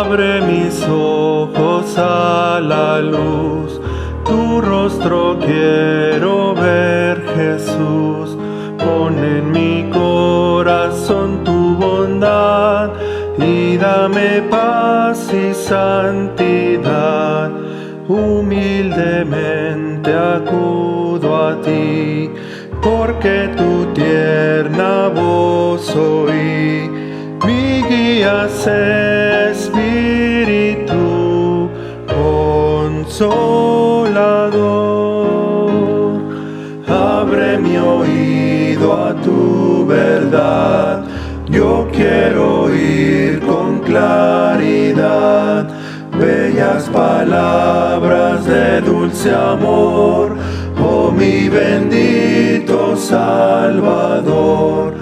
Abre mis ojos a la luz, tu rostro quiero ver, Jesús. Pon en mi corazón tu bondad y dame paz y santidad. Humildemente acudo a ti, porque tu tierna voz oí. Mi guía es Espíritu Consolador. Abre mi oído a tu verdad, yo quiero oír con claridad bellas palabras de dulce amor, oh mi bendito Salvador.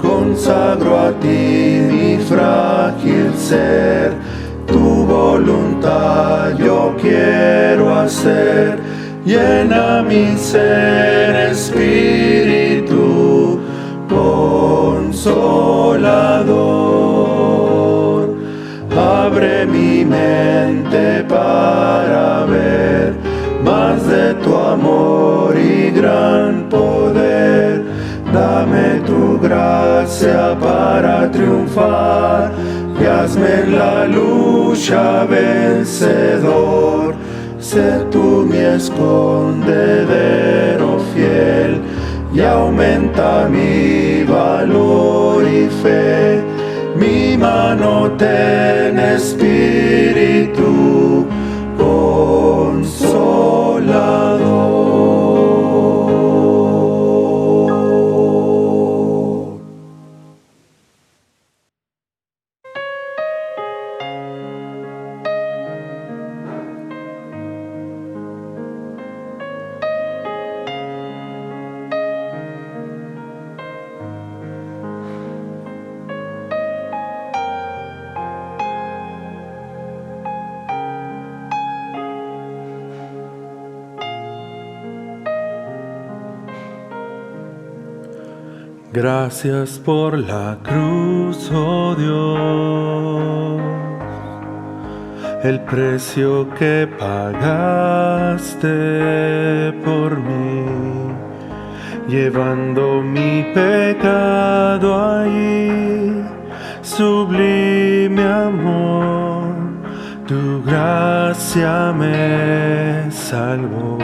Consagro a ti mi frágil ser, tu voluntad yo quiero hacer. Llena mi ser, Espíritu Consolador. Abre mi mente para ver más de tu amor y gran poder. Dame tu gracia para triunfar y hazme en la lucha vencedor. Sé tú mi escondedero fiel y aumenta mi valor y fe. Mi mano ten, Espíritu Consolador. Gracias por la cruz, oh Dios, el precio que pagaste por mí, llevando mi pecado allí. Sublime amor, tu gracia me salvó.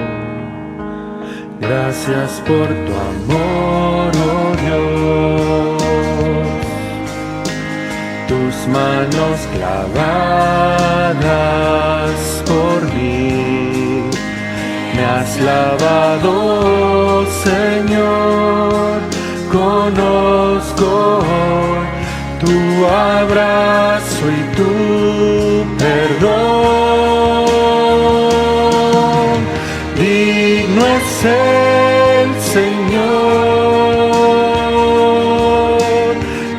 Gracias por tu amor, oh Dios, tus manos clavadas por mí. Me has lavado, Señor, conozco tu abrazo y tu perdón. Digno es el Señor,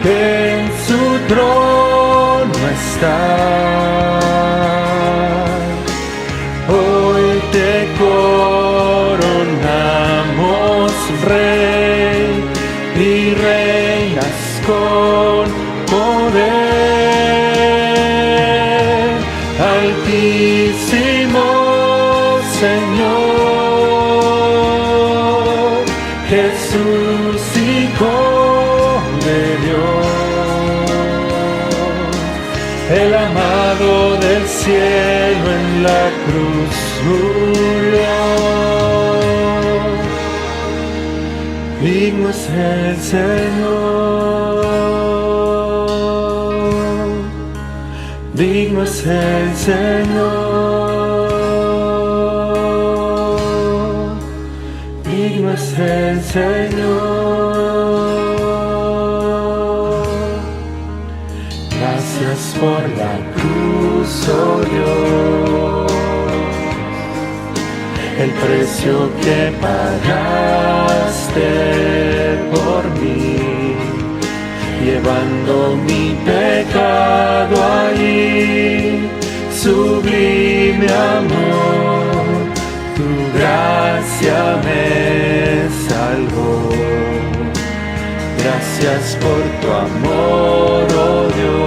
que en su trono está. Hoy te coronamos, Rey, y reinas con poder. Altísimo Señor, Jesús, Hijo de Dios, el amado del cielo en la cruz murió. Digno es el Señor, digno es el Señor, digno es el Señor. Gracias por la cruz, oh Dios, el precio que pagaste por mí, llevando mi pecado allí. Sublime amor, tu gracia me salvó. Gracias por tu amor, oh Dios.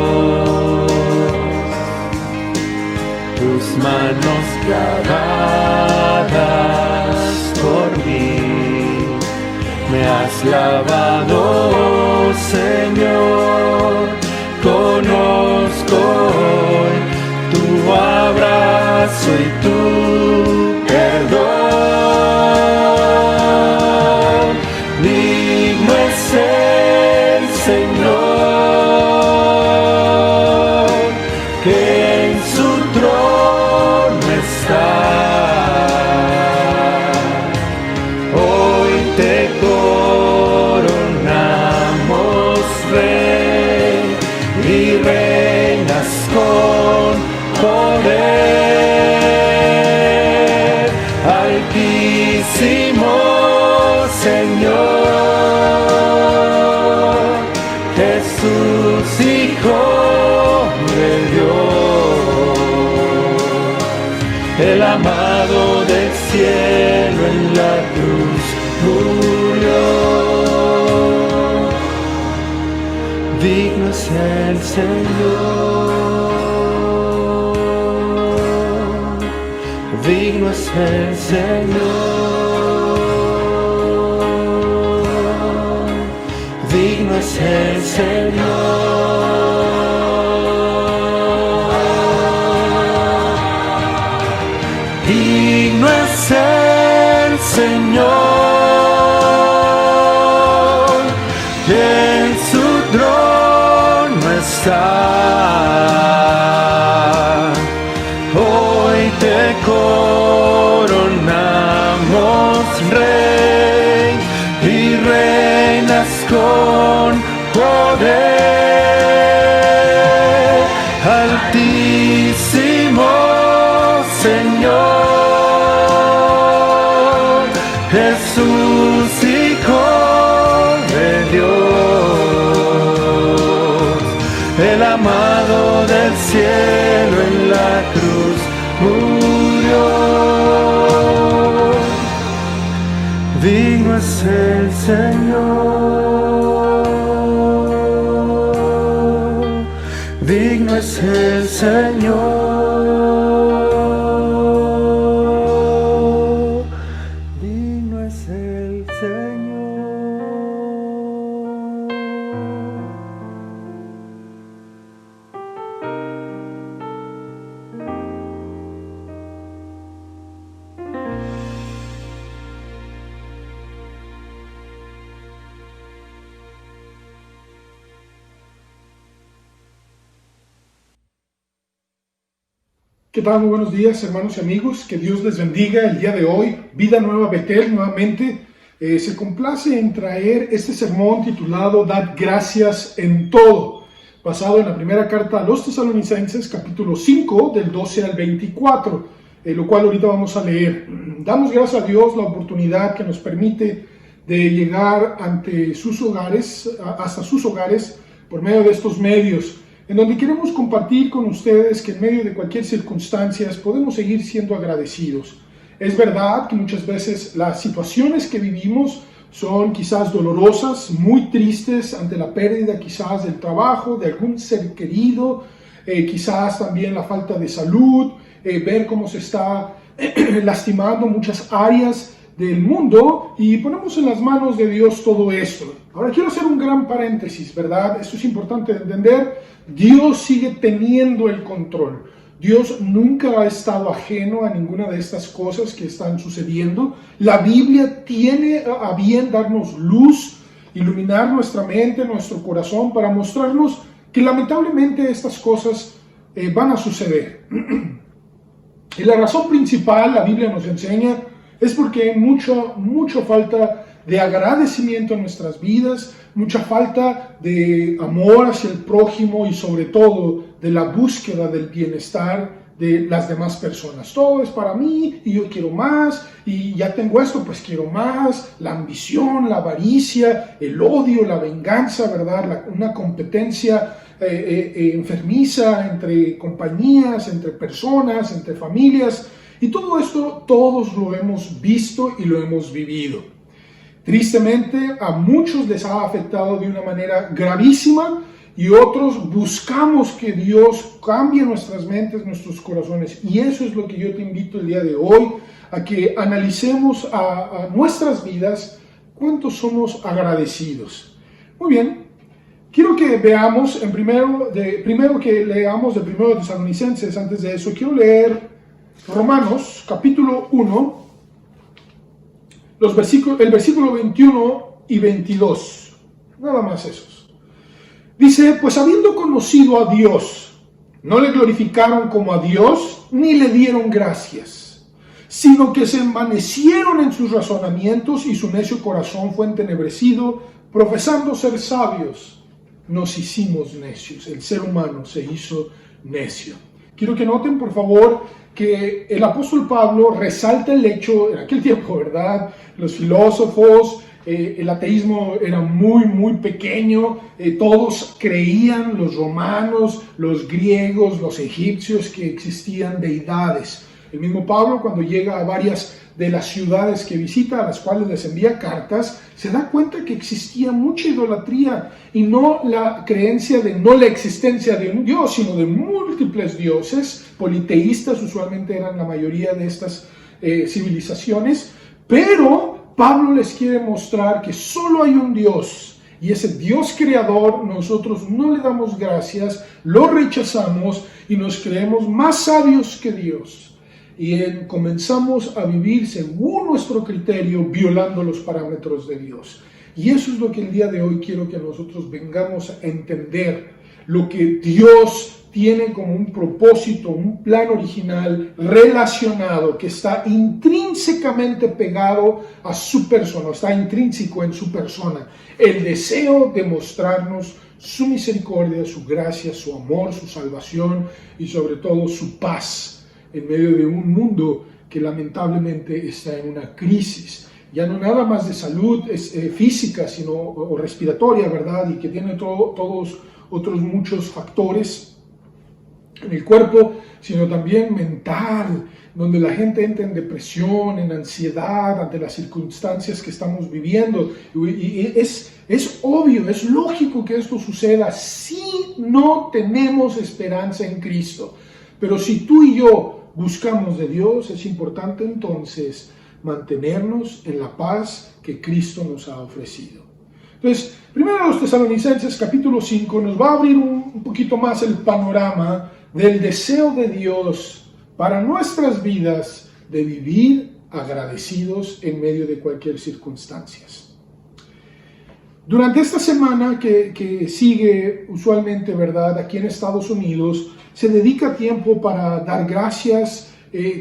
manos clavadas por mí. Me has lavado, Señor, conozco hoy tu abrazo y tu perdón. Digno es el Señor, que en su trono está. Hoy te coronamos, Rey, y reinas con poder. Altísimo Señor, Jesús, Hijo de Dios, el amado del cielo en la cruz murió. Digno es el Señor, digno es el Señor, digno es el Señor, digno es el Señor, que en su trono está. Hoy te coronamos, Rey, y reinas con poder. Altísimo Señor, Jesús, Hijo de Dios, el amado del cielo en la cruz murió. Digno es el Señor, digno es el Señor, digno es el Señor. ¿Qué tal? Muy buenos días, hermanos y amigos. Que Dios les bendiga el día de hoy. Vida Nueva Betel nuevamente se complace en traer este sermón titulado Dad gracias en todo, basado en la primera carta a los Tesalonicenses, capítulo 5, del 12 al 24, lo cual ahorita vamos a leer. Damos gracias a Dios la oportunidad que nos permite de llegar ante sus hogares, hasta sus hogares, por medio de estos medios, en donde queremos compartir con ustedes que en medio de cualquier circunstancia podemos seguir siendo agradecidos. Es verdad que muchas veces las situaciones que vivimos son quizás dolorosas, muy tristes ante la pérdida quizás del trabajo, de algún ser querido, quizás también la falta de salud, ver cómo se está lastimando muchas áreas del mundo, y ponemos en las manos de Dios todo esto. Ahora quiero hacer un gran paréntesis, ¿verdad? Esto es importante de entender. Dios sigue teniendo el control. Dios nunca ha estado ajeno a ninguna de estas cosas que están sucediendo. La Biblia tiene a bien darnos luz, iluminar nuestra mente, nuestro corazón, para mostrarnos que lamentablemente estas cosas van a suceder. Y la razón principal, la Biblia nos enseña, es porque hay mucha falta de agradecimiento en nuestras vidas, mucha falta de amor hacia el prójimo y sobre todo de la búsqueda del bienestar de las demás personas. Todo es para mí y yo quiero más, y ya tengo esto, pues quiero más. La ambición, la avaricia, el odio, la venganza, ¿verdad? Una competencia enfermiza entre compañías, entre personas, entre familias. Y todo esto, todos lo hemos visto y lo hemos vivido. Tristemente, a muchos les ha afectado de una manera gravísima, y otros buscamos que Dios cambie nuestras mentes, nuestros corazones. Y eso es lo que yo te invito el día de hoy, a que analicemos a nuestras vidas cuántos somos agradecidos. Muy bien, quiero que veamos, primero que leamos de 1 Tesalonicenses. Antes de eso, quiero leer Romanos, capítulo 1, el versículo 21 y 22. Nada más esos. Dice, pues habiendo conocido a Dios, no le glorificaron como a Dios, ni le dieron gracias, sino que se envanecieron en sus razonamientos y su necio corazón fue entenebrecido, profesando ser sabios. Nos hicimos necios, el ser humano se hizo necio. Quiero que noten, por favor, que el apóstol Pablo resalta el hecho, en aquel tiempo, ¿verdad? Los filósofos, el ateísmo era muy pequeño, todos creían, los romanos, los griegos, los egipcios, que existían deidades. El mismo Pablo, cuando llega a varias de las ciudades que visita, a las cuales les envía cartas, se da cuenta que existía mucha idolatría, y no la creencia de no la existencia de un dios, sino de múltiples dioses. Politeístas usualmente eran la mayoría de estas civilizaciones, pero Pablo les quiere mostrar que solo hay un Dios, y ese Dios creador nosotros no le damos gracias, lo rechazamos y nos creemos más sabios que Dios. Y comenzamos a vivir según nuestro criterio, violando los parámetros de Dios. Y eso es lo que el día de hoy quiero que nosotros vengamos a entender, lo que Dios tiene como un propósito, un plan original relacionado, que está intrínsecamente pegado a su persona, está intrínseco en su persona. El deseo de mostrarnos su misericordia, su gracia, su amor, su salvación y sobre todo su paz en medio de un mundo que lamentablemente está en una crisis. Ya no nada más de salud física, sino o respiratoria, ¿verdad? Y que tiene todos otros muchos factores en el cuerpo, sino también mental, donde la gente entra en depresión, en ansiedad ante las circunstancias que estamos viviendo. Y es obvio, es lógico que esto suceda si no tenemos esperanza en Cristo. Pero si tú y yo buscamos de Dios, es importante entonces mantenernos en la paz que Cristo nos ha ofrecido. Entonces, primero a los Tesalonicenses capítulo 5 nos va a abrir un poquito más el panorama del deseo de Dios para nuestras vidas de vivir agradecidos en medio de cualquier circunstancia. Durante esta semana que sigue usualmente, ¿verdad?, aquí en Estados Unidos, se dedica tiempo para dar gracias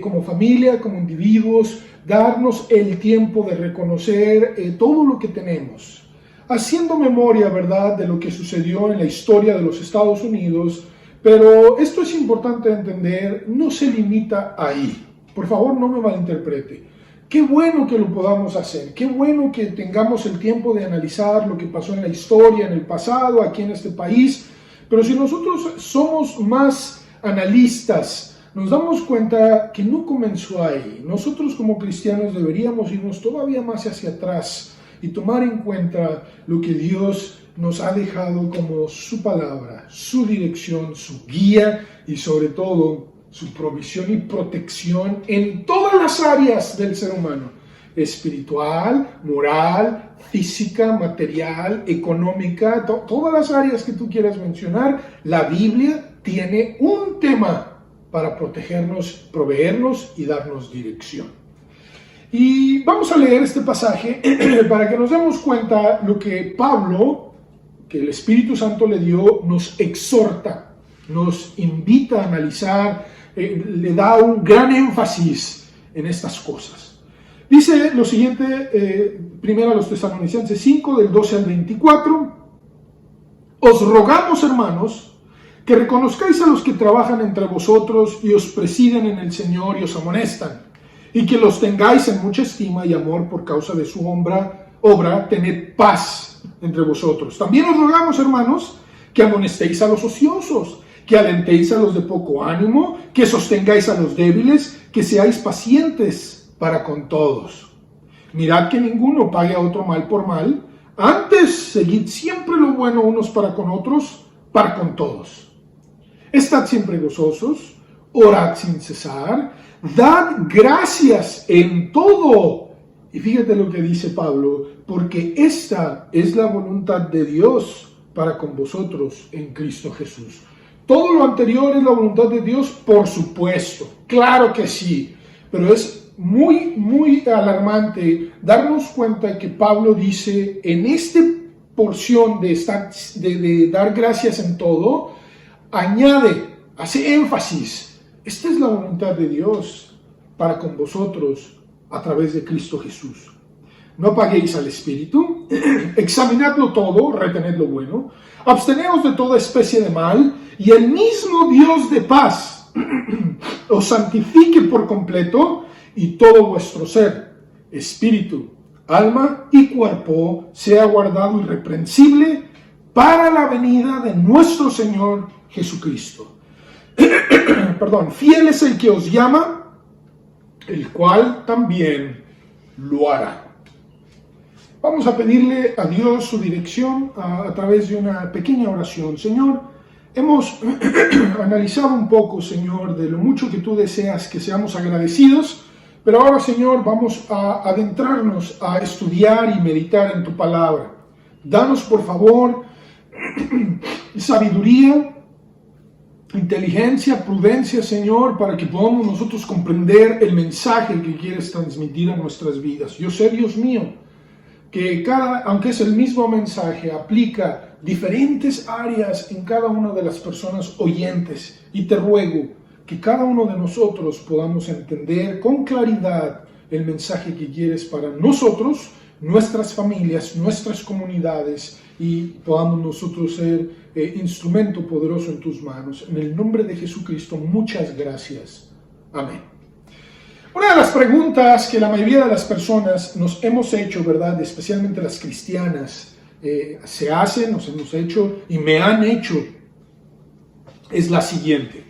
como familia, como individuos, darnos el tiempo de reconocer todo lo que tenemos, haciendo memoria, ¿verdad?, de lo que sucedió en la historia de los Estados Unidos. Pero esto es importante entender, no se limita ahí. Por favor, no me malinterprete. Qué bueno que lo podamos hacer, qué bueno que tengamos el tiempo de analizar lo que pasó en la historia, en el pasado, aquí en este país. Pero si nosotros somos más analistas, nos damos cuenta que no comenzó ahí. Nosotros como cristianos deberíamos irnos todavía más hacia atrás y tomar en cuenta lo que Dios nos ha dejado como su palabra, su dirección, su guía y sobre todo su provisión y protección en todas las áreas del ser humano: espiritual, moral, física, material, económica, todas las áreas que tú quieras mencionar. La Biblia tiene un tema para protegernos, proveernos y darnos dirección. Y vamos a leer este pasaje para que nos demos cuenta lo que Pablo, que el Espíritu Santo le dio, nos exhorta, nos invita a analizar, le da un gran énfasis en estas cosas. Dice lo siguiente, primero a los Tesalonicenses 5, del 12 al 24. Os rogamos, hermanos, que reconozcáis a los que trabajan entre vosotros y os presiden en el Señor y os amonestan, y que los tengáis en mucha estima y amor por causa de su obra, tened paz entre vosotros. También os rogamos, hermanos, que amonestéis a los ociosos, que alentéis a los de poco ánimo, que sostengáis a los débiles, que seáis pacientes para con todos. Mirad que ninguno pague a otro mal por mal, antes seguid siempre lo bueno unos para con otros, para con todos. Estad siempre gozosos, orad sin cesar, dad gracias en todo. Y fíjate lo que dice Pablo, porque esta es la voluntad de Dios para con vosotros en Cristo Jesús. Todo lo anterior es la voluntad de Dios, por supuesto, claro que sí, pero es muy alarmante darnos cuenta que Pablo dice en esta porción de dar gracias en todo, hace énfasis, esta es la voluntad de Dios para con vosotros a través de Cristo Jesús. No apaguéis al Espíritu, examinadlo todo, retened lo bueno, absteneos de toda especie de mal, y el mismo Dios de paz os santifique por completo, y todo vuestro ser, espíritu, alma y cuerpo sea guardado irreprensible para la venida de nuestro Señor Jesucristo. Fiel es el que os llama, el cual también lo hará. Vamos a pedirle a Dios su dirección a través de una pequeña oración. Señor, hemos analizado un poco, Señor, de lo mucho que tú deseas que seamos agradecidos, pero ahora, Señor, vamos a adentrarnos a estudiar y meditar en tu palabra. Danos, por favor, sabiduría, inteligencia, prudencia, Señor, para que podamos nosotros comprender el mensaje que quieres transmitir a nuestras vidas. Yo sé, Dios mío, que aunque es el mismo mensaje, aplica diferentes áreas en cada una de las personas oyentes. Y te ruego que cada uno de nosotros podamos entender con claridad el mensaje que quieres para nosotros, nuestras familias, nuestras comunidades, y podamos nosotros ser instrumento poderoso en tus manos. En el nombre de Jesucristo, muchas gracias. Amén. Una de las preguntas que la mayoría de las personas nos hemos hecho, ¿verdad? Especialmente las cristianas, nos hemos hecho y me han hecho, es la siguiente.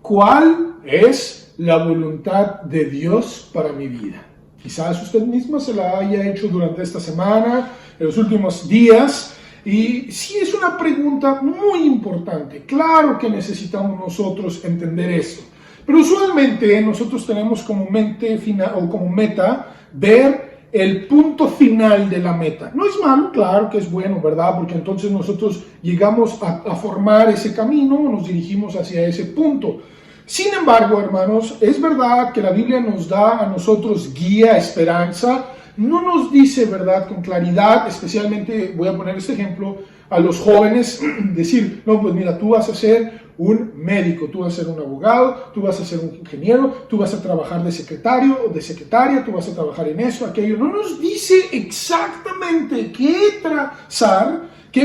¿Cuál es la voluntad de Dios para mi vida? Quizás usted misma se la haya hecho durante esta semana, en los últimos días, y sí es una pregunta muy importante. Claro que necesitamos nosotros entender esto, pero usualmente nosotros tenemos como meta ver el punto final de la meta. No es malo, claro que es bueno, ¿verdad? Porque entonces nosotros llegamos a formar ese camino, nos dirigimos hacia ese punto. Sin embargo, hermanos, es verdad que la Biblia nos da a nosotros guía, esperanza, no nos dice, ¿verdad?, con claridad, especialmente, voy a poner este ejemplo, a los jóvenes, decir, no, pues mira, tú vas a ser un médico, tú vas a ser un abogado, tú vas a ser un ingeniero, tú vas a trabajar de secretario o de secretaria, tú vas a trabajar en esto, aquello. No nos dice exactamente qué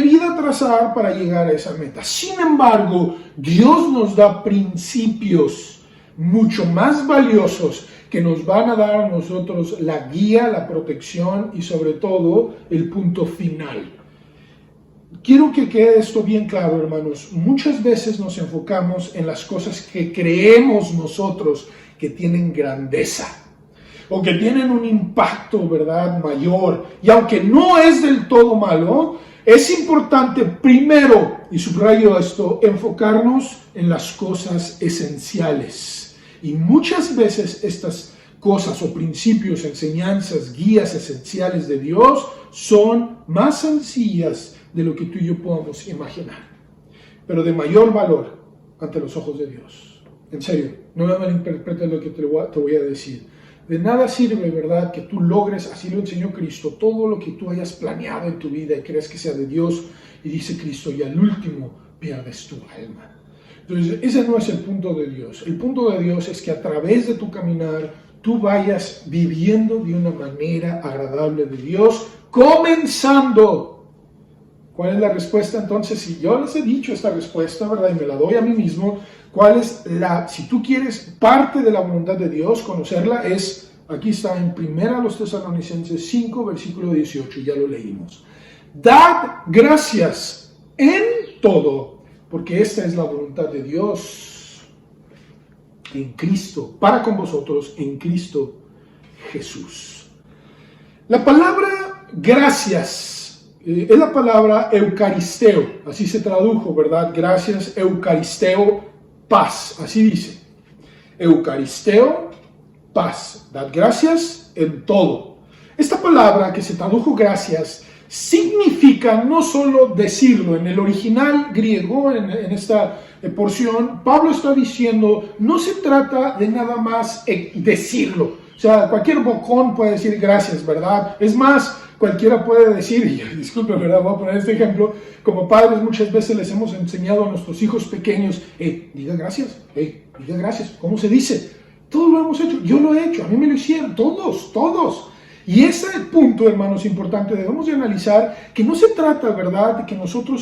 vida trazar para llegar a esa meta. Sin embargo, Dios nos da principios mucho más valiosos que nos van a dar a nosotros la guía, la protección y sobre todo el punto final. Quiero que quede esto bien claro, hermanos. Muchas veces nos enfocamos en las cosas que creemos nosotros que tienen grandeza o que tienen un impacto, ¿verdad?, mayor. Y aunque no es del todo malo, es importante primero, y subrayo esto, enfocarnos en las cosas esenciales. Y muchas veces estas cosas o principios, enseñanzas, guías esenciales de Dios son más sencillas de lo que tú y yo podamos imaginar, pero de mayor valor ante los ojos de Dios. En serio, no me malinterpretes lo que te voy a decir. De nada sirve, ¿verdad?, que tú logres, así lo enseñó Cristo, todo lo que tú hayas planeado en tu vida y creas que sea de Dios, y dice Cristo, y al último pierdes tu alma. Entonces, ese no es el punto de Dios. El punto de Dios es que a través de tu caminar, tú vayas viviendo de una manera agradable de Dios, comenzando. ¿Cuál es la respuesta entonces? Si yo les he dicho esta respuesta, ¿verdad?, y me la doy a mí mismo, ¿cuál es si tú quieres parte de la voluntad de Dios, conocerla, aquí está en 1 Tesalonicenses 5, versículo 18, ya lo leímos. Dad gracias en todo, porque esta es la voluntad de Dios en Cristo, para con vosotros en Cristo Jesús. La palabra gracias es la palabra eucaristeo, así se tradujo, ¿verdad? Gracias, eucaristeo, paz, así dice. Eucaristeo, paz, dad gracias en todo. Esta palabra que se tradujo gracias significa no solo decirlo. En el original griego, en esta porción, Pablo está diciendo, no se trata de nada más decirlo. O sea, cualquier bocón puede decir gracias, ¿verdad? Es más, cualquiera puede decir, y disculpe, ¿verdad? Voy a poner este ejemplo, como padres muchas veces les hemos enseñado a nuestros hijos pequeños, diga gracias, diga gracias, ¿cómo se dice? Todos lo hemos hecho, yo lo he hecho, a mí me lo hicieron, todos. Y ese punto, hermanos, importante, debemos de analizar que no se trata, ¿verdad?, de que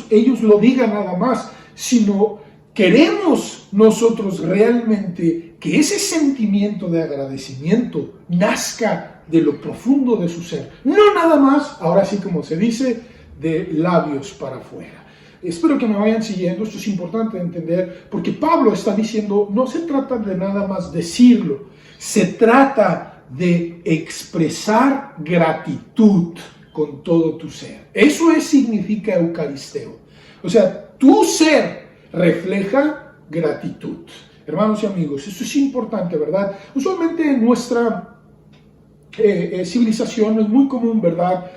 ellos lo digan nada más, sino queremos nosotros realmente que ese sentimiento de agradecimiento nazca de lo profundo de su ser. No nada más, ahora sí como se dice, de labios para afuera. Espero que me vayan siguiendo, esto es importante de entender, porque Pablo está diciendo, no se trata de nada más decirlo, se trata de expresar gratitud con todo tu ser. Eso significa eucaristeo. O sea, tu ser refleja gratitud. Hermanos y amigos, esto es importante, ¿verdad? Usualmente en nuestra civilización es muy común, ¿verdad?,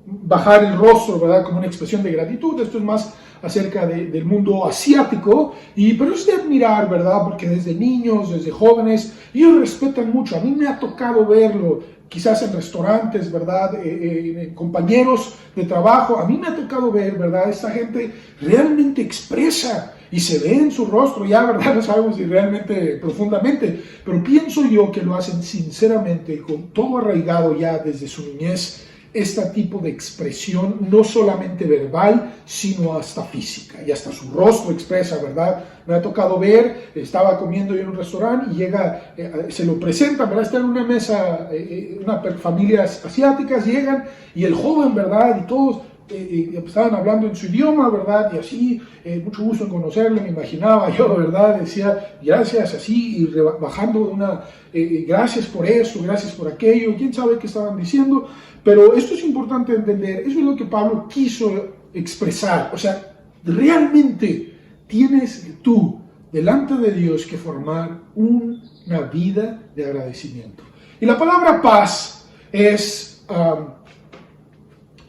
bajar el rostro, ¿verdad?, como una expresión de gratitud. Esto es más acerca del mundo asiático, pero es de admirar, ¿verdad?, porque desde niños, desde jóvenes, ellos respetan mucho. A mí me ha tocado verlo, quizás en restaurantes, ¿verdad?, compañeros de trabajo, a mí me ha tocado ver, ¿verdad?, esta gente realmente expresa y se ve en su rostro, ya, ¿verdad?, no sabemos si realmente profundamente, pero pienso yo que lo hacen sinceramente, con todo arraigado ya desde su niñez, este tipo de expresión, no solamente verbal, sino hasta física, y hasta su rostro expresa, ¿verdad? Me ha tocado ver, estaba comiendo yo en un restaurante y llega, se lo presentan, ¿verdad? Está en una mesa, familias asiáticas, llegan, y el joven, ¿verdad?, y todos estaban hablando en su idioma, ¿verdad? Y así, mucho gusto en conocerle, me imaginaba yo, ¿verdad? Decía, gracias, así, y bajando una, gracias por eso, gracias por aquello, quién sabe qué estaban diciendo, pero esto es importante entender, eso es lo que Pablo quiso expresar. O sea, realmente tienes tú, delante de Dios, que formar una vida de agradecimiento. Y la palabra paz es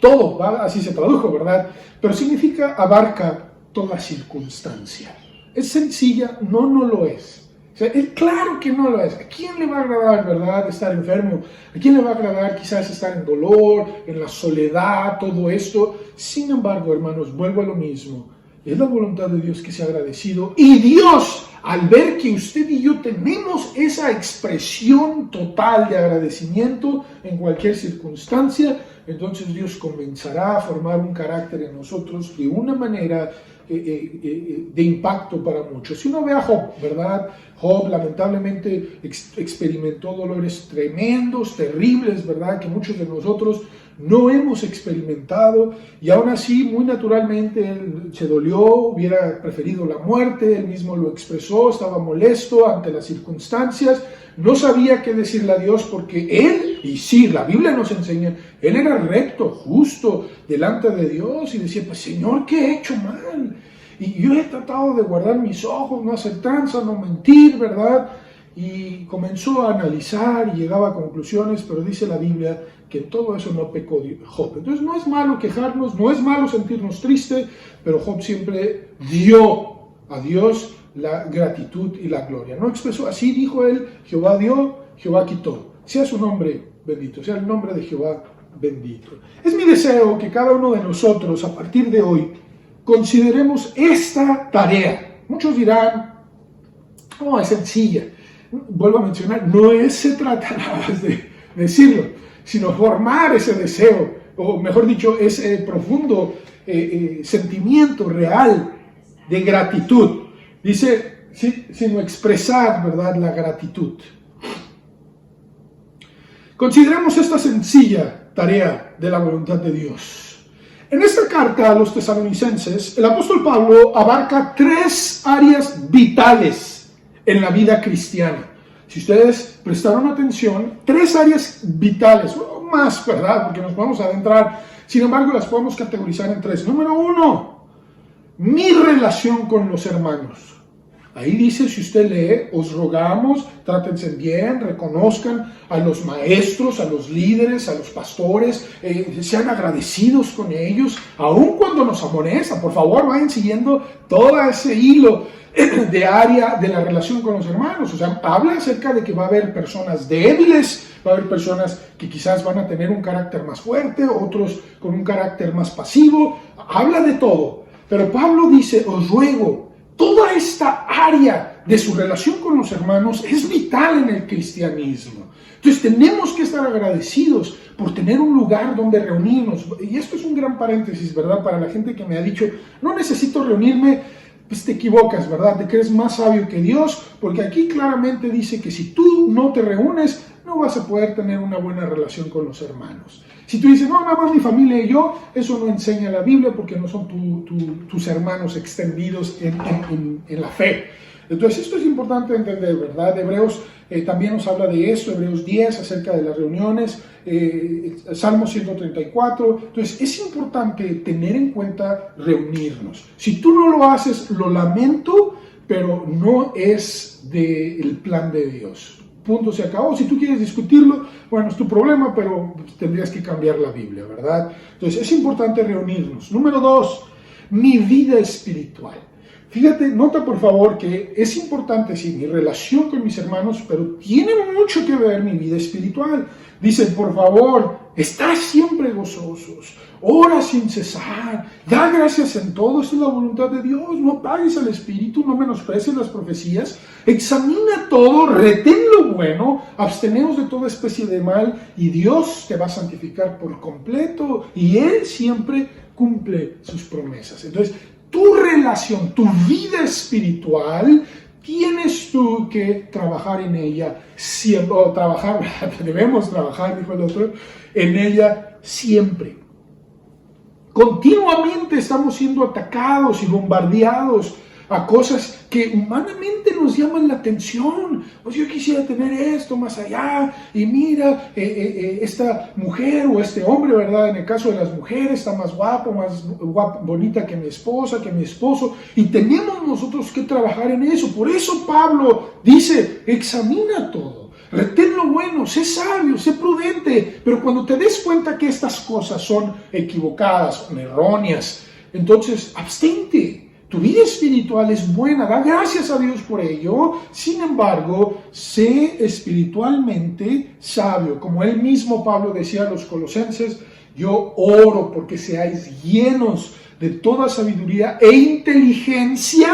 todo, ¿verdad? Así se tradujo, ¿verdad? Pero significa, abarca toda circunstancia. ¿Es sencilla? No, no lo es. O sea, claro que no lo es. ¿A quién le va a agradar, verdad, estar enfermo? ¿A quién le va a agradar quizás estar en dolor, en la soledad, todo esto? Sin embargo, hermanos, vuelvo a lo mismo. Es la voluntad de Dios que sea agradecido. Y Dios, al ver que usted y yo tenemos esa expresión total de agradecimiento en cualquier circunstancia, entonces Dios comenzará a formar un carácter en nosotros de una manera de impacto para muchos. Si uno ve a Job, ¿verdad? Job lamentablemente experimentó dolores tremendos, terribles, ¿verdad?, que muchos de nosotros no hemos experimentado, y aún así, muy naturalmente, él se dolió, hubiera preferido la muerte, él mismo lo expresó, estaba molesto ante las circunstancias, no sabía qué decirle a Dios, porque él, y sí, la Biblia nos enseña, él era recto, justo, delante de Dios, y decía, pues Señor, ¿qué he hecho mal? Y yo he tratado de guardar mis ojos, no hacer tranza, no mentir, ¿verdad? Y comenzó a analizar y llegaba a conclusiones, pero dice la Biblia que en todo eso no pecó Job. Entonces no es malo quejarnos, no es malo sentirnos tristes, pero Job siempre dio a Dios la gratitud y la gloria. No expresó, así dijo él, Jehová dio, Jehová quitó. Sea su nombre bendito, sea el nombre de Jehová bendito. Es mi deseo que cada uno de nosotros, a partir de hoy, consideremos esta tarea. Muchos dirán, no, es sencilla. Vuelvo a mencionar, no se trata nada más de decirlo, sino formar ese deseo, o mejor dicho, ese profundo sentimiento real de gratitud. Dice, sino expresar, ¿verdad?, la gratitud. Consideremos esta sencilla tarea de la voluntad de Dios. En esta carta a los tesalonicenses, el apóstol Pablo abarca 3 áreas vitales en la vida cristiana. Si ustedes prestaron atención, 3 áreas vitales, Son más, ¿verdad? Porque nos vamos a adentrar. Sin embargo, las podemos categorizar en 3. Número 1, mi relación con los hermanos. Ahí dice, si usted lee, os rogamos, trátense bien, reconozcan a los maestros, a los líderes, a los pastores, sean agradecidos con ellos, aun cuando nos amonestan. Por favor, vayan siguiendo todo ese hilo de área de la relación con los hermanos. O sea, habla acerca de que va a haber personas débiles, va a haber personas que quizás van a tener un carácter más fuerte, otros con un carácter más pasivo. Habla de todo. Pero Pablo dice, os ruego. Toda esta área de su relación con los hermanos es vital en el cristianismo. Entonces tenemos que estar agradecidos por tener un lugar donde reunirnos. Y esto es un gran paréntesis, ¿verdad? Para la gente que me ha dicho, no necesito reunirme, pues te equivocas, ¿verdad? Te crees más sabio que Dios, porque aquí claramente dice que si tú no te reúnes, no vas a poder tener una buena relación con los hermanos. Si tú dices, no, nada más mi familia y yo, eso no enseña la Biblia porque no son tus hermanos extendidos en la fe. Entonces esto es importante entender, ¿verdad? Hebreos también nos habla de esto, Hebreos 10 acerca de las reuniones, Salmo 134. Entonces es importante tener en cuenta reunirnos. Si tú no lo haces, lo lamento, pero no es del plan de Dios. Punto, se acabó. Si tú quieres discutirlo, bueno, es tu problema, pero tendrías que cambiar la Biblia, ¿verdad? Entonces, es importante reunirnos. Número 2, mi vida espiritual. Fíjate, nota por favor que es importante, sí, mi relación con mis hermanos, pero tiene mucho que ver mi vida espiritual. Dice, por favor, estad siempre gozosos, ora sin cesar, da gracias en todo, esta es la voluntad de Dios, no apagues al espíritu, no menosprecies las profecías, examina todo, retén lo bueno, absteneos de toda especie de mal, y Dios te va a santificar por completo, y Él siempre cumple sus promesas. Entonces, tu relación, tu vida espiritual, tienes tú que trabajar en ella, siempre, o trabajar, debemos trabajar, dijo el otro, en ella siempre. Continuamente estamos siendo atacados y bombardeados a cosas que humanamente nos llaman la atención. Pues yo quisiera tener esto más allá, y mira, esta mujer o este hombre, ¿verdad? En el caso de las mujeres, está más guapo, bonita que mi esposa, que mi esposo, y tenemos nosotros que trabajar en eso. Por eso Pablo dice, examina todo, retén lo bueno, sé sabio, sé prudente, pero cuando te des cuenta que estas cosas son equivocadas, son erróneas, entonces abstente. Tu vida espiritual es buena, da gracias a Dios por ello. Sin embargo, sé espiritualmente sabio. Como él mismo, Pablo, decía a los colosenses, yo oro porque seáis llenos de toda sabiduría e inteligencia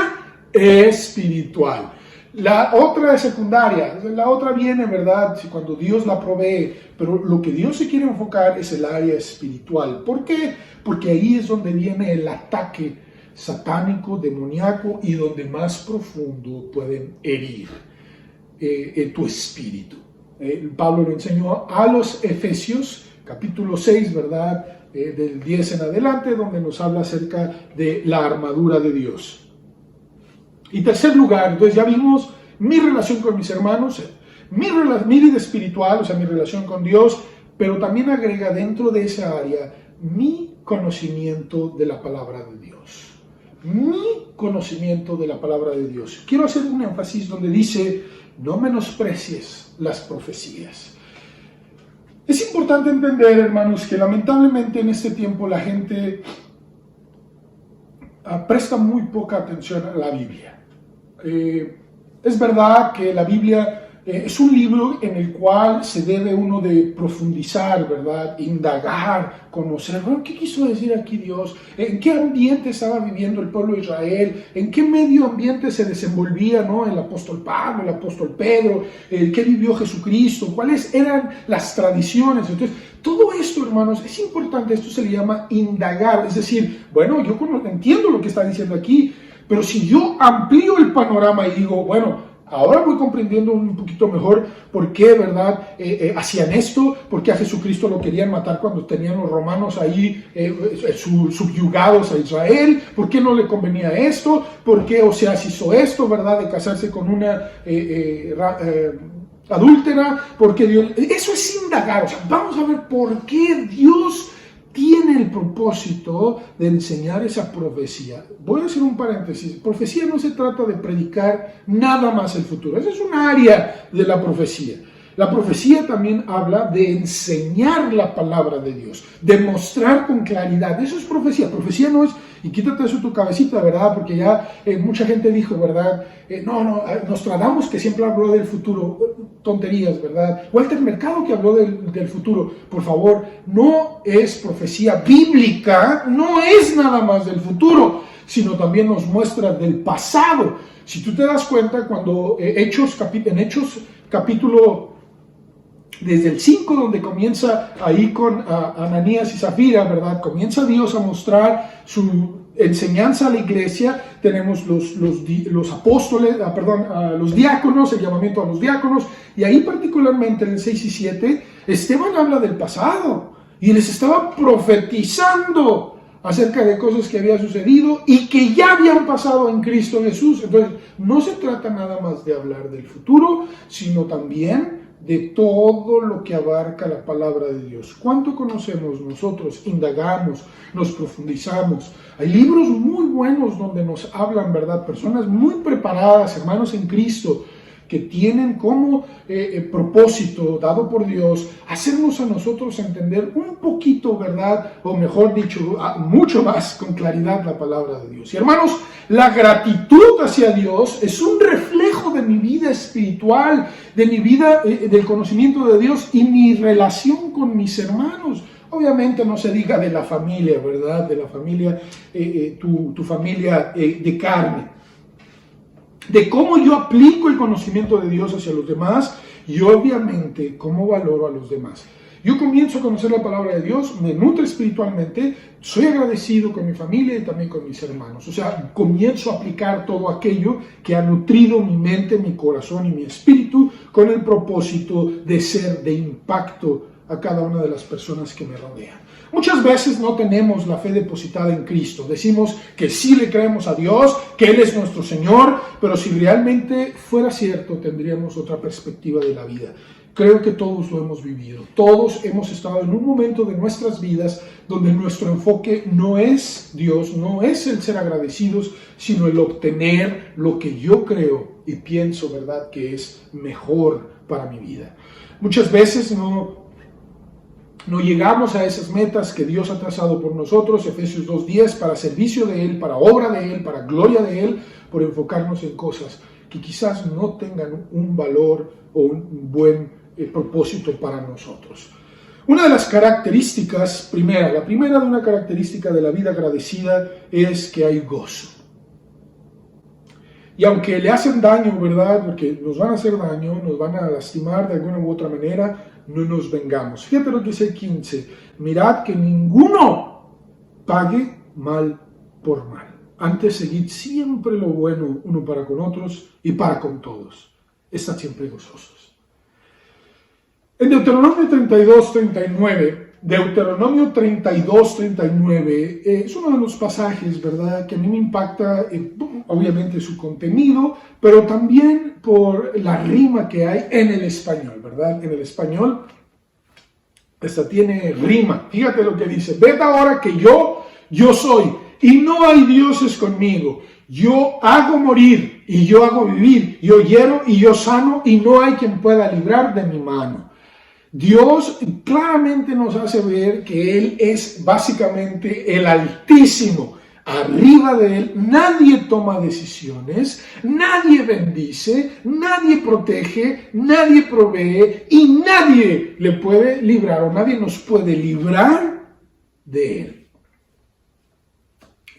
espiritual. La otra es secundaria, la otra viene, ¿verdad?, cuando Dios la provee, pero lo que Dios se quiere enfocar es el área espiritual. ¿Por qué? Porque ahí es donde viene el ataque satánico, demoníaco, y donde más profundo pueden herir tu espíritu. Pablo lo enseñó a los Efesios, capítulo 6, ¿verdad?, del 10 en adelante, donde nos habla acerca de la armadura de Dios. Y tercer lugar, entonces ya vimos mi relación con mis hermanos, mi vida espiritual, o sea, mi relación con Dios, pero también agrega dentro de esa área mi conocimiento de la palabra de Dios. Mi conocimiento de la palabra de Dios. Quiero hacer un énfasis donde dice, no menosprecies las profecías. Es importante entender, hermanos, que lamentablemente en este tiempo la gente presta muy poca atención a la Biblia. Es verdad que la Biblia es un libro en el cual se debe uno de profundizar, ¿verdad? Indagar, conocer. Bueno, ¿qué quiso decir aquí Dios? ¿En qué ambiente estaba viviendo el pueblo de Israel? ¿En qué medio ambiente se desenvolvía, ¿no?, el apóstol Pablo, el apóstol Pedro? ¿Qué vivió Jesucristo? ¿Cuáles eran las tradiciones? Entonces, todo esto, hermanos, es importante. Esto se le llama indagar. Es decir, bueno, yo entiendo lo que está diciendo aquí, pero si yo amplío el panorama y digo, bueno, ahora voy comprendiendo un poquito mejor por qué, ¿verdad?, hacían esto, por qué a Jesucristo lo querían matar cuando tenían los romanos ahí subyugados a Israel, por qué no le convenía esto, por qué Oseas hizo esto, ¿verdad?, de casarse con una adúltera, porque Dios... Eso es indagar, o sea, vamos a ver por qué Dios tiene el propósito de enseñar esa profecía. Voy a hacer un paréntesis. Profecía no se trata de predicar nada más el futuro. Esa es un área de la profecía. La profecía también habla de enseñar la palabra de Dios, de mostrar con claridad. Eso es profecía. Profecía no es, y quítate eso de tu cabecita, ¿verdad? Porque ya mucha gente dijo, ¿verdad? Nostradamus, que siempre habló del futuro, tonterías, ¿verdad? Walter Mercado, que habló del futuro. Por favor, no es profecía bíblica, no es nada más del futuro, sino también nos muestra del pasado. Si tú te das cuenta, cuando en Hechos capítulo desde el 5, donde comienza ahí con Ananías y Zafira, ¿verdad? Comienza Dios a mostrar su enseñanza a la iglesia. Tenemos los apóstoles, los diáconos, el llamamiento a los diáconos, y ahí particularmente en el 6 y 7, Esteban habla del pasado, y les estaba profetizando acerca de cosas que habían sucedido y que ya habían pasado en Cristo Jesús. Entonces, no se trata nada más de hablar del futuro, sino también de todo lo que abarca la palabra de Dios. ¿Cuánto conocemos nosotros? Indagamos, nos profundizamos. Hay libros muy buenos donde nos hablan, ¿verdad? Personas muy preparadas, hermanos en Cristo, que tienen como propósito dado por Dios hacernos a nosotros entender un poquito, ¿verdad? O mejor dicho, mucho más con claridad la palabra de Dios. Y hermanos, la gratitud hacia Dios es un reflejo de mi vida espiritual, de mi vida, del conocimiento de Dios y mi relación con mis hermanos. Obviamente no se diga de la familia, ¿verdad? De la familia, tu familia de carne. De cómo yo aplico el conocimiento de Dios hacia los demás y obviamente cómo valoro a los demás. Yo comienzo a conocer la palabra de Dios, me nutre espiritualmente, soy agradecido con mi familia y también con mis hermanos. O sea, comienzo a aplicar todo aquello que ha nutrido mi mente, mi corazón y mi espíritu con el propósito de ser de impacto a cada una de las personas que me rodean. Muchas veces no tenemos la fe depositada en Cristo. Decimos que sí le creemos a Dios, que Él es nuestro Señor, pero si realmente fuera cierto, tendríamos otra perspectiva de la vida. Creo que todos lo hemos vivido. Todos hemos estado en un momento de nuestras vidas donde nuestro enfoque no es Dios, no es el ser agradecidos, sino el obtener lo que yo creo y pienso, ¿verdad?, que es mejor para mi vida. Muchas veces no llegamos a esas metas que Dios ha trazado por nosotros, Efesios 2:10, para servicio de Él, para obra de Él, para gloria de Él, por enfocarnos en cosas que quizás no tengan un valor o un buen propósito para nosotros. Una de las características, la primera de una característica de la vida agradecida es que hay gozo. Y aunque le hacen daño, ¿verdad?, porque nos van a hacer daño, nos van a lastimar de alguna u otra manera, no nos vengamos. Fíjate lo que dice el 15. Mirad que ninguno pague mal por mal. Antes, seguid siempre lo bueno uno para con otros y para con todos. Estad siempre gozosos. En Deuteronomio 32:39, es uno de los pasajes, ¿verdad?, que a mí me impacta, obviamente su contenido, pero también por la rima que hay en el español, ¿verdad? En el español, esta tiene rima. Fíjate lo que dice. Ved ahora que yo soy, y no hay dioses conmigo. Yo hago morir, y yo hago vivir. Yo hiero, y yo sano, y no hay quien pueda librar de mi mano. Dios claramente nos hace ver que Él es básicamente el Altísimo. Arriba de Él nadie toma decisiones, nadie bendice, nadie protege, nadie provee y nadie le puede librar o nadie nos puede librar de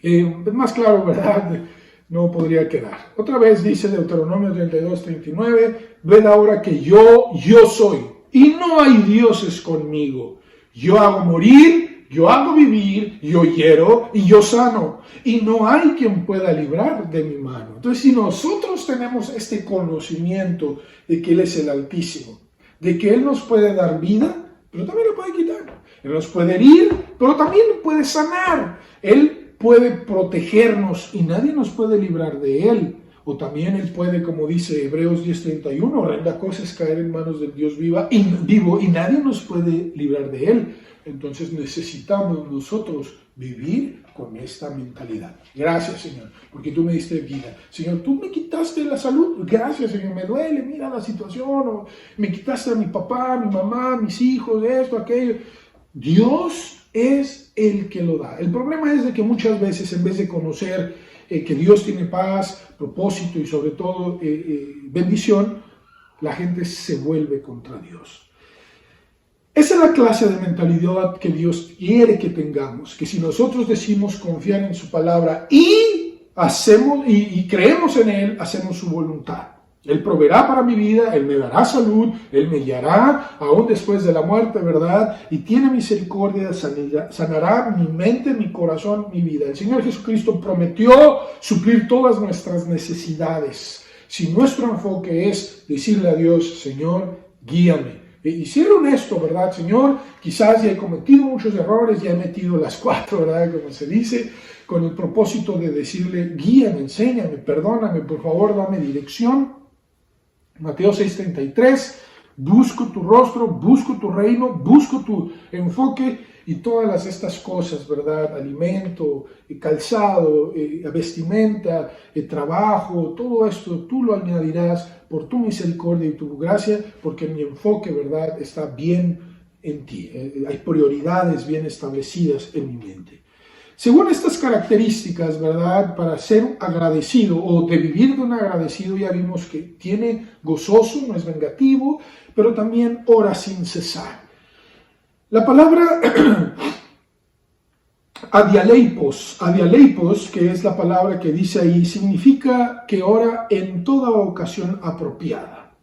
Él. Más claro, ¿verdad? No podría quedar. Otra vez dice Deuteronomio 32:39, ved ahora que yo soy. Y no hay dioses conmigo. Yo hago morir, yo hago vivir, yo hiero y yo sano. Y no hay quien pueda librar de mi mano. Entonces, si nosotros tenemos este conocimiento de que Él es el Altísimo, de que Él nos puede dar vida, pero también lo puede quitar. Él nos puede herir, pero también puede sanar. Él puede protegernos y nadie nos puede librar de Él. O también Él puede, como dice Hebreos 10:31, horrenda cosa es caer en manos del Dios vivo y nadie nos puede librar de Él. Entonces necesitamos nosotros vivir con esta mentalidad. Gracias, Señor, porque tú me diste vida. Señor, tú me quitaste la salud. Gracias, Señor, me duele, mira la situación. O me quitaste a mi papá, a mi mamá, a mis hijos, esto, aquello. Dios es el que lo da. El problema es de que muchas veces, en vez de conocer que Dios tiene paz, propósito y sobre todo bendición, la gente se vuelve contra Dios. Esa es la clase de mentalidad que Dios quiere que tengamos, que si nosotros decimos confiar en su palabra y hacemos y creemos en Él, hacemos su voluntad. Él proveerá para mi vida, Él me dará salud, Él me guiará aún después de la muerte, ¿verdad? Y tiene misericordia, sanará mi mente, mi corazón, mi vida. El Señor Jesucristo prometió suplir todas nuestras necesidades. Si nuestro enfoque es decirle a Dios, Señor, guíame. Y ser honesto, ¿verdad, Señor? Quizás ya he cometido muchos errores, ya he metido las 4, ¿verdad? Como se dice, con el propósito de decirle, guíame, enséñame, perdóname, por favor, dame dirección. Mateo 6:33, busco tu rostro, busco tu reino, busco tu enfoque y todas estas cosas, ¿verdad? Alimento, calzado, vestimenta, trabajo, todo esto tú lo añadirás por tu misericordia y tu gracia, porque mi enfoque, ¿verdad?, está bien en ti. Hay prioridades bien establecidas en mi mente. Según estas características, ¿verdad?, para ser agradecido o de vivir de un agradecido, ya vimos que tiene gozoso, no es vengativo, pero también ora sin cesar. La palabra adialeipos, que es la palabra que dice ahí, significa que ora en toda ocasión apropiada.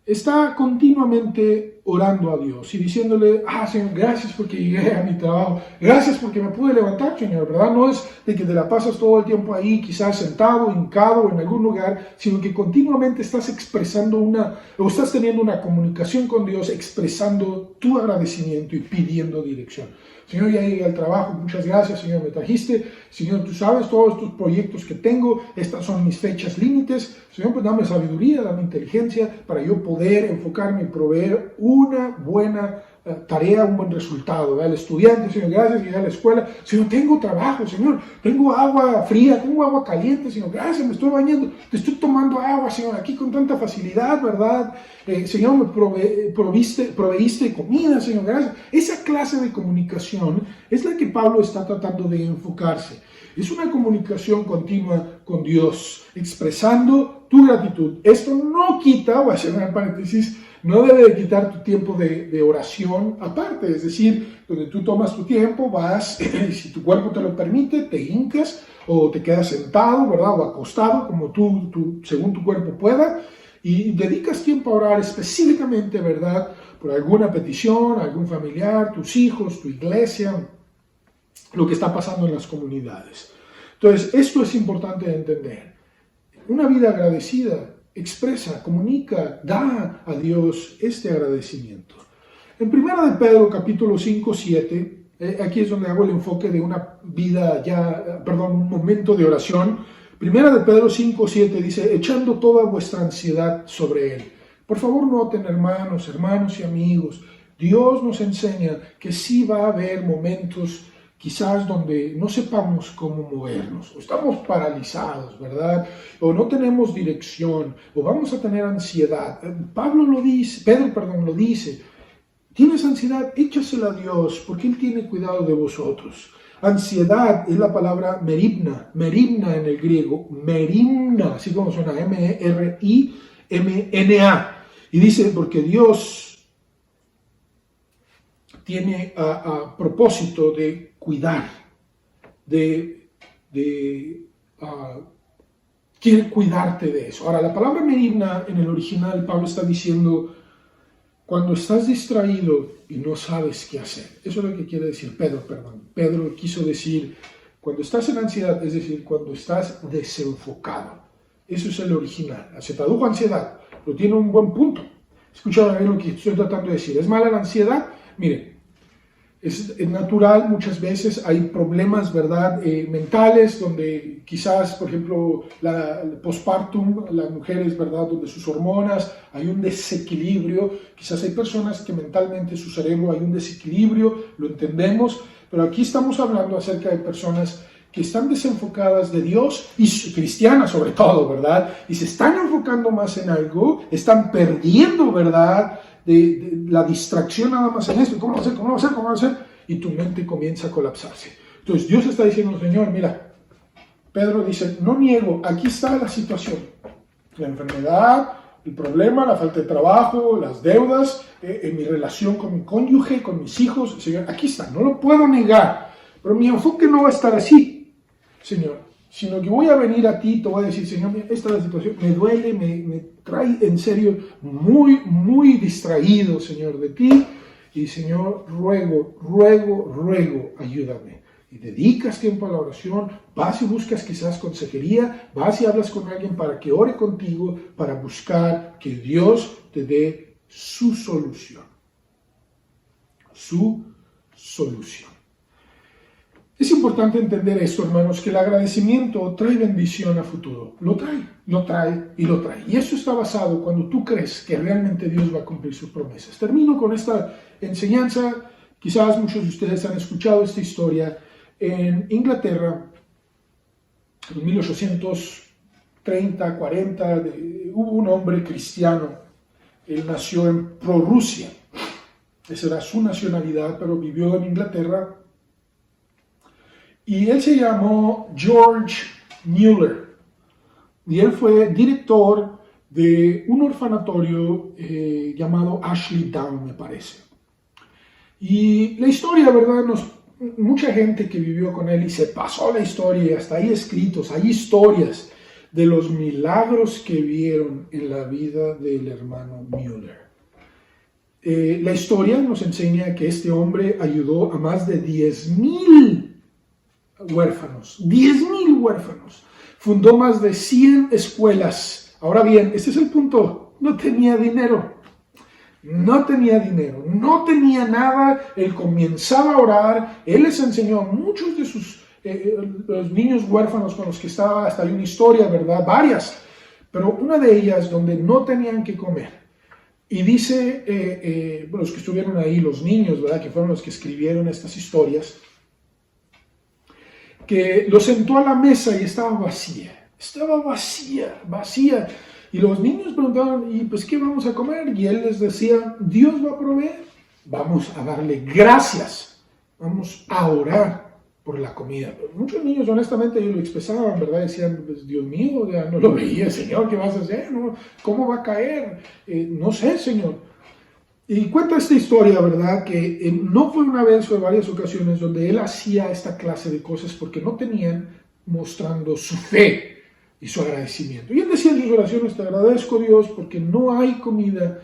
Está continuamente orando a Dios y diciéndole, Señor, gracias porque llegué a mi trabajo, gracias porque me pude levantar, Señor, ¿verdad? No es de que te la pasas todo el tiempo ahí, quizás sentado, hincado en algún lugar, sino que continuamente estás expresando estás teniendo una comunicación con Dios, expresando tu agradecimiento y pidiendo dirección. Señor, ya llegué al trabajo, muchas gracias, Señor, me trajiste. Señor, tú sabes todos estos proyectos que tengo, estas son mis fechas límites. Señor, pues dame sabiduría, dame inteligencia para yo poder enfocarme y proveer una buena tarea, un buen resultado. ¿Verdad? El estudiante, Señor, gracias, llegué a la escuela. Señor, tengo trabajo, Señor, tengo agua fría, tengo agua caliente, Señor, gracias, me estoy bañando, te estoy tomando agua, Señor, aquí con tanta facilidad, ¿verdad? Señor, me proveíste comida, Señor, gracias. Esa clase de comunicación es la que Pablo está tratando de enfocarse. Es una comunicación continua con Dios, expresando tu gratitud. Esto no quita, voy a hacer un paréntesis, no debe de quitar tu tiempo de oración aparte, es decir, donde tú tomas tu tiempo, vas, si tu cuerpo te lo permite, te hincas o te quedas sentado, ¿verdad? O acostado, como tú según tu cuerpo pueda, y dedicas tiempo a orar específicamente, ¿verdad?, por alguna petición, algún familiar, tus hijos, tu iglesia, lo que está pasando en las comunidades. Entonces, esto es importante de entender. Una vida agradecida expresa, comunica, da a Dios este agradecimiento. En 1 de Pedro, capítulo 5, 7, aquí es donde hago el enfoque de una vida un momento de oración. 1 de Pedro 5, 7 dice, echando toda vuestra ansiedad sobre Él. Por favor, noten, hermanos y amigos, Dios nos enseña que sí va a haber momentos quizás donde no sepamos cómo movernos, o estamos paralizados, ¿verdad? O no tenemos dirección, o vamos a tener ansiedad. Pedro lo dice, ¿tienes ansiedad? Échasela a Dios, porque Él tiene cuidado de vosotros. Ansiedad es la palabra merimna en el griego, merimna, así como suena, Merimna, y dice, porque Dios tiene a propósito de cuidar, quiere cuidarte de eso. Ahora, la palabra merimna en el original, Pablo está diciendo, cuando estás distraído y no sabes qué hacer. Eso es lo que quiere decir Pedro quiso decir, cuando estás en ansiedad, es decir, cuando estás desenfocado. Eso es el original. Se tradujo ansiedad, pero tiene un buen punto. Escucha bien lo que estoy tratando de decir. ¿Es mala la ansiedad? Miren, Es natural, muchas veces hay problemas, ¿verdad?, mentales, donde quizás, por ejemplo, el postpartum, las mujeres, ¿verdad?, donde sus hormonas, hay un desequilibrio. Quizás hay personas que mentalmente su cerebro hay un desequilibrio, lo entendemos, pero aquí estamos hablando acerca de personas que están desenfocadas de Dios, y cristianas sobre todo, ¿verdad?, y se están enfocando más en algo, están perdiendo, ¿verdad?, de la distracción nada más en esto. ¿Cómo va a ser? ¿Cómo va a ser? ¿Cómo va a ser? Y tu mente comienza a colapsarse. Entonces Dios está diciendo, Señor, mira, Pedro dice, no niego, aquí está la situación. La enfermedad, el problema, la falta de trabajo, las deudas, en mi relación con mi cónyuge, con mis hijos. Señor, aquí está, no lo puedo negar. Pero mi enfoque no va a estar así, Señor, sino que voy a venir a ti y te voy a decir, Señor, esta es la situación, me duele, me trae en serio muy, muy distraído, Señor, de ti. Y Señor, ruego, ayúdame. Y dedicas tiempo a la oración, vas y buscas quizás consejería, vas y hablas con alguien para que ore contigo, para buscar que Dios te dé su solución. Su solución. Es importante entender esto, hermanos, que el agradecimiento trae bendición a futuro. Lo trae. Y eso está basado cuando tú crees que realmente Dios va a cumplir sus promesas. Termino con esta enseñanza. Quizás muchos de ustedes han escuchado esta historia. En Inglaterra, en 1830, 40, hubo un hombre cristiano. Él nació en Prorrusia. Esa era su nacionalidad, pero vivió en Inglaterra. Y él se llamó George Mueller. Y él fue director de un orfanatorio llamado Ashley Down, me parece. Y la historia, ¿verdad? Mucha gente que vivió con él y se pasó la historia, y hasta hay escritos, hay historias de los milagros que vieron en la vida del hermano Mueller. La historia nos enseña que este hombre ayudó a más de 10,000 huérfanos, 10,000 huérfanos. Fundó más de 100 escuelas. Ahora bien, este es el punto. No tenía dinero, no tenía nada. Él comenzaba a orar. Él les enseñó a muchos de sus los niños huérfanos con los que estaba. Hasta hay una historia, ¿verdad? Varias. Pero una de ellas donde no tenían que comer. Y dice, los que estuvieron ahí, los niños, ¿verdad?, que fueron los que escribieron estas historias, que lo sentó a la mesa y estaba vacía. Y los niños preguntaban, ¿y pues qué vamos a comer? Y él les decía, Dios va a proveer. Vamos a darle gracias. Vamos a orar por la comida. Pero muchos niños, honestamente, ellos lo expresaban, ¿verdad? Decían, pues, Dios mío, ya no lo veía, Señor, ¿qué vas a hacer? ¿No? ¿Cómo va a caer? No sé, Señor. Y cuenta esta historia, ¿verdad?, que no fue una vez, fue varias ocasiones donde él hacía esta clase de cosas porque no tenían, mostrando su fe y su agradecimiento. Y él decía en sus oraciones, te agradezco, Dios, porque no hay comida,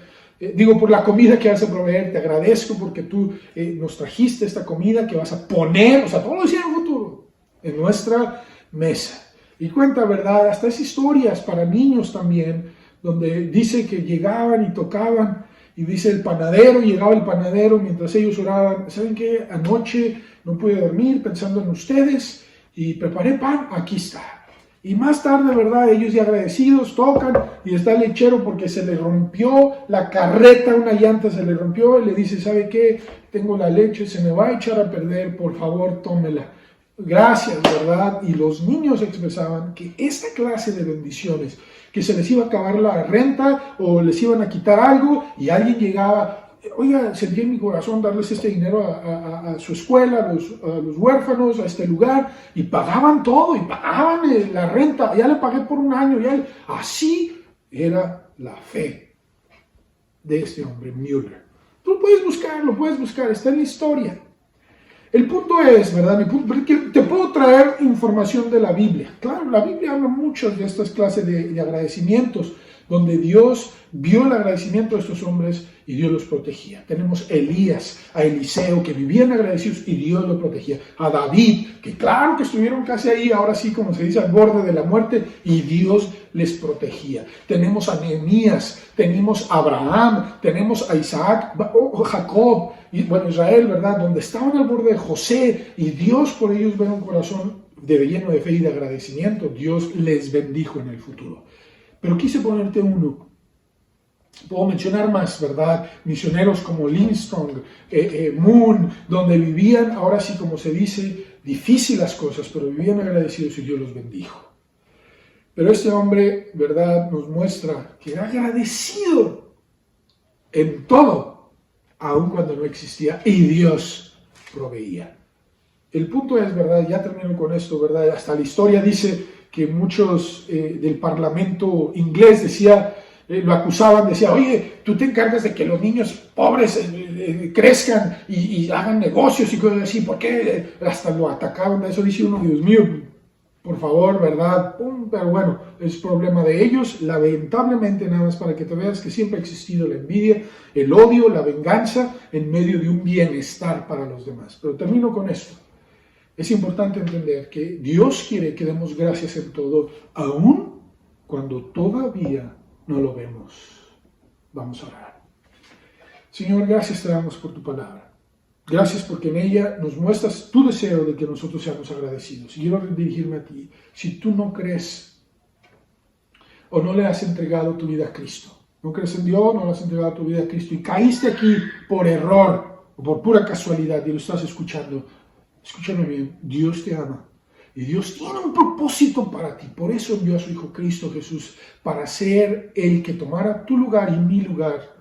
por la comida que vas a proveer, te agradezco porque tú nos trajiste esta comida que vas a poner, o sea, todo lo decía en el futuro, en nuestra mesa. Y cuenta, ¿verdad?, hasta esas historias para niños también, donde dice que llegaban y tocaban. Y dice llegaba el panadero mientras ellos oraban. ¿Saben qué? Anoche no pude dormir pensando en ustedes y preparé pan, aquí está. Y más tarde, ¿verdad?, ellos ya agradecidos tocan y está el lechero porque se le rompió la carreta, una llanta se le rompió y le dice, ¿sabe qué? Tengo la leche, se me va a echar a perder, por favor, tómela. Gracias, ¿verdad? Y los niños expresaban que esta clase de bendiciones, que se les iba a acabar la renta o les iban a quitar algo y alguien llegaba, oiga, sentí en mi corazón darles este dinero a su escuela, a los huérfanos, a este lugar, y pagaban todo, y pagaban la renta, ya le pagué por un año, así era la fe de este hombre, Mueller. Tú lo puedes buscar, está en la historia. El punto es, ¿verdad? Porque te puedo traer información de la Biblia. Claro, la Biblia habla mucho de estas clases de agradecimientos, donde Dios vio el agradecimiento de estos hombres y Dios los protegía. Tenemos a Elías, a Eliseo, que vivían agradecidos y Dios los protegía. A David, que claro que estuvieron casi ahí, ahora sí, como se dice, al borde de la muerte, y Dios les protegía. Tenemos a Nehemías, tenemos a Abraham, tenemos a Isaac, Jacob, y bueno, Israel, ¿verdad? Donde estaban al borde de José, y Dios por ellos ve un corazón lleno de fe y de agradecimiento. Dios les bendijo en el futuro. Pero quise ponerte uno. Puedo mencionar más, ¿verdad? Misioneros como Livingstone, Moon, donde vivían, ahora sí como se dice, difíciles las cosas, pero vivían agradecidos y Dios los bendijo. Pero este hombre, ¿verdad?, nos muestra que era agradecido en todo, aun cuando no existía, y Dios proveía. El punto es, ¿verdad?, ya termino con esto, ¿verdad?, hasta la historia dice que muchos del parlamento inglés lo acusaban, decía, oye, tú te encargas de que los niños pobres crezcan y hagan negocios y cosas así, ¿por qué? Hasta lo atacaban, eso dice uno, Dios mío, por favor, ¿verdad? Pero bueno, es problema de ellos. Lamentablemente, nada más para que te veas que siempre ha existido la envidia, el odio, la venganza en medio de un bienestar para los demás. Pero termino con esto. Es importante entender que Dios quiere que demos gracias en todo, aun cuando todavía no lo vemos. Vamos a orar. Señor, gracias te damos por tu palabra. Gracias porque en ella nos muestras tu deseo de que nosotros seamos agradecidos. Y quiero dirigirme a ti. Si tú no crees o no le has entregado tu vida a Cristo, no crees en Dios, no le has entregado tu vida a Cristo y caíste aquí por error o por pura casualidad y lo estás escuchando, escúchame bien, Dios te ama. Y Dios tiene un propósito para ti. Por eso envió a su Hijo Cristo Jesús, para ser el que tomara tu lugar y mi lugar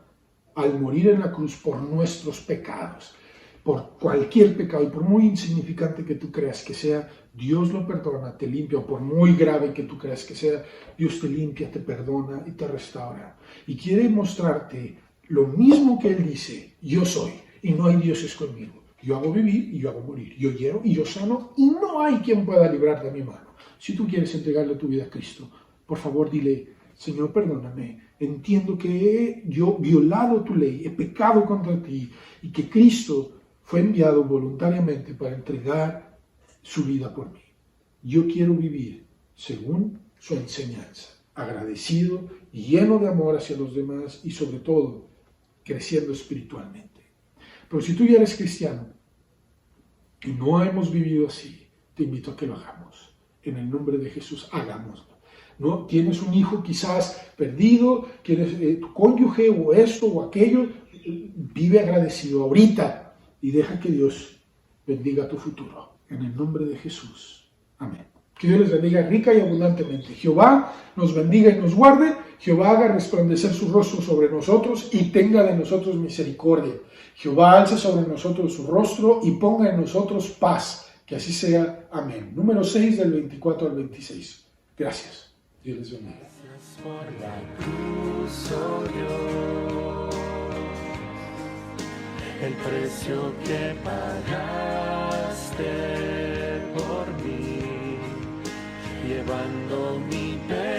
al morir en la cruz por nuestros pecados. Por cualquier pecado, y por muy insignificante que tú creas que sea, Dios lo perdona, te limpia, o por muy grave que tú creas que sea, Dios te limpia, te perdona y te restaura. Y quiere mostrarte lo mismo que Él dice, yo soy, y no hay dioses conmigo. Yo hago vivir y yo hago morir. Yo hiero y yo sano, y no hay quien pueda librar de mi mano. Si tú quieres entregarle tu vida a Cristo, por favor dile, Señor, perdóname. Entiendo que yo he violado tu ley, he pecado contra ti, y que Cristo fue enviado voluntariamente para entregar su vida por mí. Yo quiero vivir según su enseñanza, agradecido y lleno de amor hacia los demás y sobre todo creciendo espiritualmente. Pero si tú ya eres cristiano y no hemos vivido así, te invito a que lo hagamos. En el nombre de Jesús, hagámoslo. ¿No? Tienes un hijo quizás perdido, tienes tu cónyuge o esto o aquello, vive agradecido ahorita. Y deja que Dios bendiga tu futuro. En el nombre de Jesús. Amén. Que Dios les bendiga rica y abundantemente. Jehová nos bendiga y nos guarde. Jehová haga resplandecer su rostro sobre nosotros y tenga de nosotros misericordia. Jehová alce sobre nosotros su rostro y ponga en nosotros paz. Que así sea. Amén. Número 6 del 24 al 26. Gracias. Dios les bendiga. Gracias por la cruz, oh Dios. El precio que pagaste por mí, llevando mi pecado.